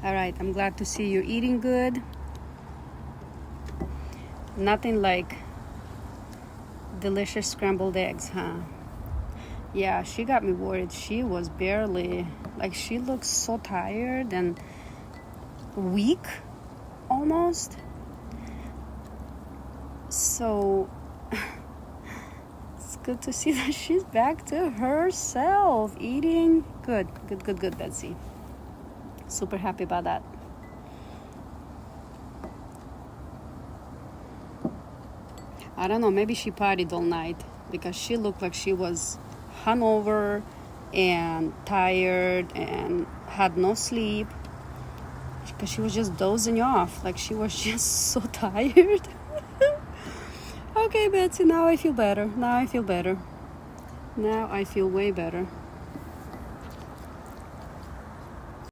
All right, I'm glad to see you eating good. Nothing like delicious scrambled eggs, huh? Yeah, she got me worried. She was barely, like, she looks so tired and weak almost. So it's good to see that she's back to herself, eating. Good, Betsy. Super happy about that. I don't know, maybe she partied all night because she looked like she was hungover and tired and had no sleep because she was just dozing off, like she was just so tired. Okay, Betsy, now I feel better. Now I feel way better.